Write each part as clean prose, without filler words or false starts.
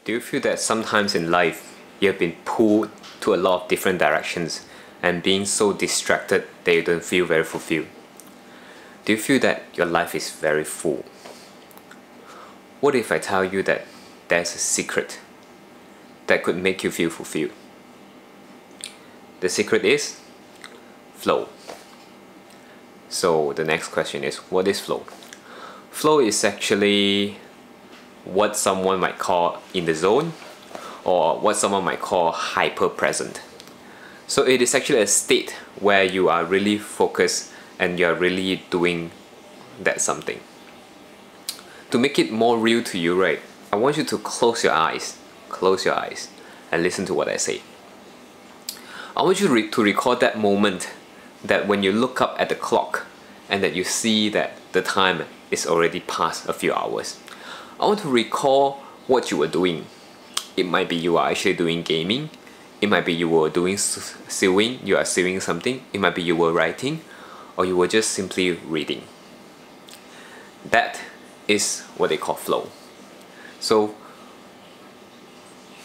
Do you feel that sometimes in life you have been pulled to a lot of different directions and being so distracted that you don't feel very fulfilled? Do you feel that your life is very full? What if I tell you that there's a secret that could make you feel fulfilled? The secret is flow. So the next question is, what is flow? Flow is actually what someone might call in the zone, or what someone might call hyper present. So it is actually a state where you are really focused and you are really doing that something. To make it more real to you, right, I want you to close your eyes and listen to what I say. I want you to recall that moment that when you look up at the clock and that you see that the time is already past a few hours. I want to recall what you were doing. It might be you are actually doing gaming. It might be you were doing sewing, you are sewing something. It might be you were writing, or you were just simply reading. That is what they call flow. So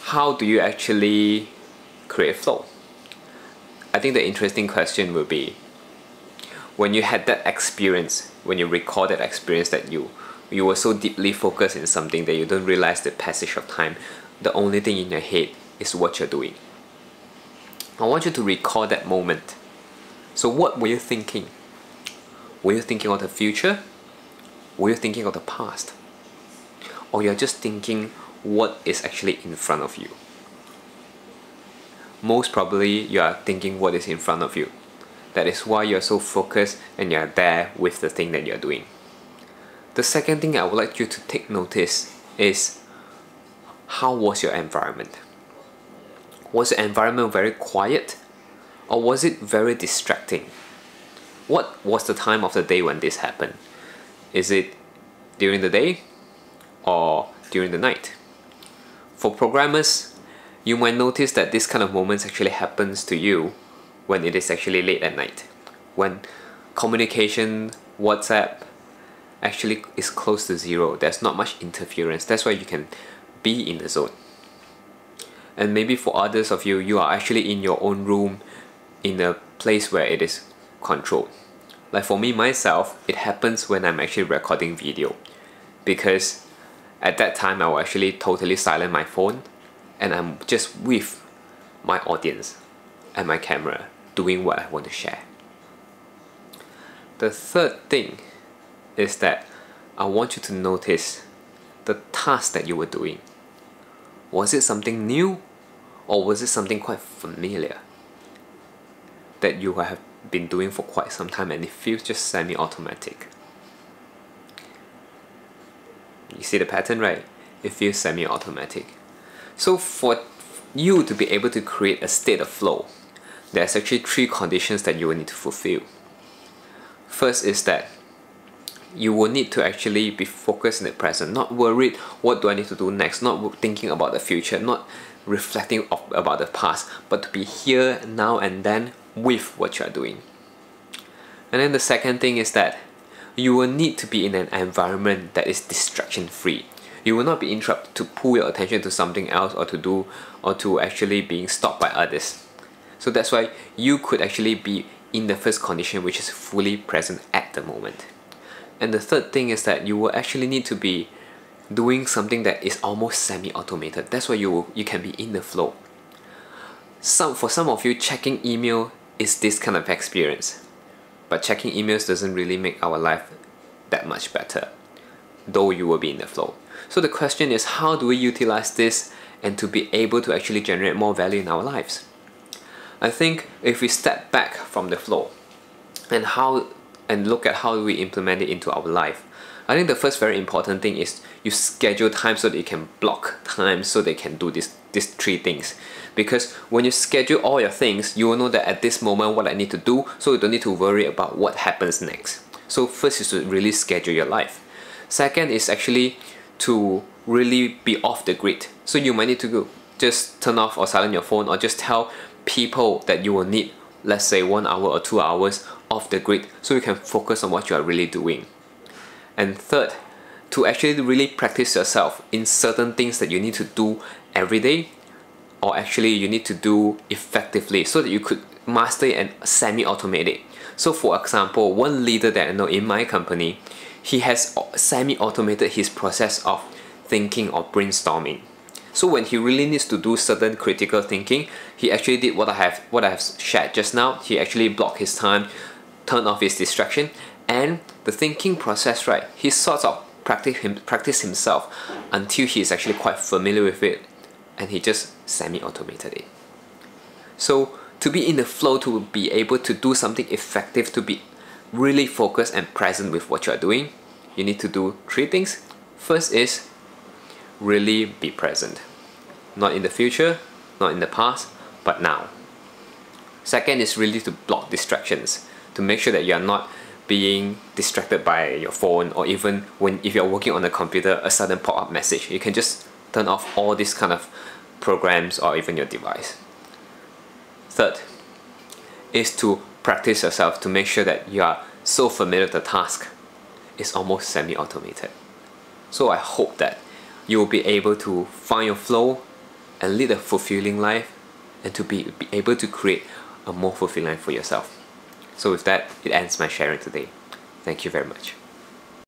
how do you actually create flow? I think the interesting question will be, when you had that experience, when you recall that experience that you were so deeply focused in something that you don't realize the passage of time, the only thing in your head is what you're doing. I want you to recall that moment. So what were you thinking? Were you thinking of the future? Were you thinking of the past? Or you're just thinking what is actually in front of you? Most probably you are thinking what is in front of you. That is why you're so focused and you're there with the thing that you're doing. The second thing I would like you to take notice is, how was your environment? Was the environment very quiet, or was it very distracting? What was the time of the day when this happened? Is it during the day or during the night? For programmers, you might notice that this kind of moments actually happens to you when it is actually late at night, when communication, WhatsApp, actually is close to zero. There's not much interference. That's why you can be in the zone. And maybe for others of you, you are actually in your own room, in a place where it is controlled. Like for me, myself, it happens when I'm actually recording video, because at that time I will actually totally silent my phone and I'm just with my audience and my camera doing what I want to share. The third thing is that I want you to notice the task that you were doing. Was it something new, or was it something quite familiar that you have been doing for quite some time and it feels just semi-automatic? You see the pattern, right? It feels semi-automatic. So for you to be able to create a state of flow, there's actually 3 conditions that you will need to fulfill. First is that you will need to actually be focused in the present, not worried what do I need to do next, not thinking about the future, not reflecting about the past, but to be here now and then with what you are doing. And then the second thing is that you will need to be in an environment that is distraction free. You will not be interrupted to pull your attention to something else, or to actually being stopped by others. So that's why you could actually be in the first condition, which is fully present at the moment. And the third thing is that you will actually need to be doing something that is almost semi-automated. That's why you can be in the flow. For some of you, checking email is this kind of experience. But checking emails doesn't really make our life that much better, though you will be in the flow. So the question is, how do we utilize this and to be able to actually generate more value in our lives? I think if we step back from the flow and look at how we implement it into our life, I think the first very important thing is you schedule time so that you can block time so they can do these 3 things. Because when you schedule all your things, you will know that at this moment what I need to do, so you don't need to worry about what happens next. So first is to really schedule your life. Second is actually to really be off the grid. So you might need to go just turn off or silence your phone, or just tell people that you will need, let's say 1 hour or 2 hours off the grid, so you can focus on what you are really doing. And third, to actually really practice yourself in certain things that you need to do every day, or actually you need to do effectively, so that you could master it and semi-automate it. So for example, one leader that I know in my company, he has semi-automated his process of thinking or brainstorming. So when he really needs to do certain critical thinking, he actually did what I have shared just now. He actually blocked his time, turned off his distraction, and the thinking process, right, he sort of practice himself until he is actually quite familiar with it, and he just semi-automated it. So to be in the flow, to be able to do something effective, to be really focused and present with what you are doing, you need to do 3 things. First is really be present. Not in the future, not in the past, but now. Second is really to block distractions, to make sure that you are not being distracted by your phone, or even if you're working on a computer, a sudden pop-up message. You can just turn off all these kind of programs or even your device. Third is to practice yourself, to make sure that you are so familiar with the task, it's almost semi-automated. So I hope that you will be able to find your flow and lead a fulfilling life, and to be able to create a more fulfilling life for yourself. So with that, it ends my sharing today. Thank you very much.